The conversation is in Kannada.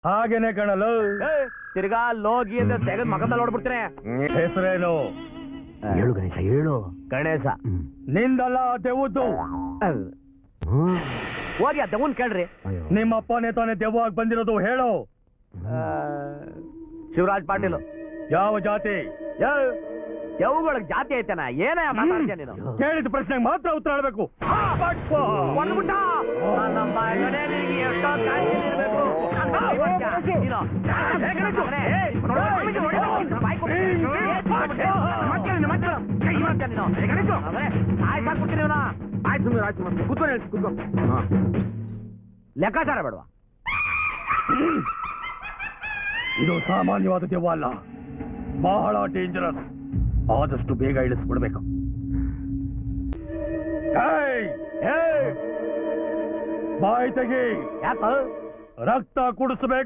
ಹಾಗೇನೆ ಕಣಲು. ತಿರ್ಗಾ ಲೋಗಿ ಅಂದ್ರೆ ತೆಗೆದ್ ಮಗದಲ್ಲಿ ನೋಡ್ಬಿಡ್ತೀನಿ. ಹೆಸರೇನು? ಹೇಳು ಗಣೇಶ, ಹೇಳು. ಗಣೇಶ. ನಿಂದಲ್ಲ, ದೆವ್ವದ್ದು. ಹೋಗಿ ಆ ದೆವ್ವನ್ ಕೇಳ್ರಿ. ನಿಮ್ಮಪ್ಪನೇ ತಾನೇ ದೆವ್ವಾಗಿ ಬಂದಿರೋದು, ಹೇಳು. ಶಿವರಾಜ್ ಪಾಟೀಲ್. ಯಾವ ಜಾತಿ? ಯವುಗಳಿಗೆ ಜಾತಿ ಐತೆನ? ಏನೇ ಮಾತಾಡ್ತೀಯ ನೀನು? ಕೇಳಿದ ಪ್ರಶ್ನೆಗೆ ಮಾತ್ರ ಉತ್ತರ ಹೇಳ್ಬೇಕು. ಲೆಕ್ಕಾಚಾರ ಬೇಡವಾ? ಇದು ಸಾಮಾನ್ಯವಾದ ದೆವ್ವ ಅಲ್ಲ, ಬಹಳ ಡೇಂಜರಸ್. ಆದಷ್ಟು ಬೇಗ ಇಳಿಸ್ಬಿಡ್ಬೇಕು. ಬಾಯಿ ತೆಗಿ. ಯಾಕ? ರಕ್ತ ಕುಡಿಸ್ಬೇಕು.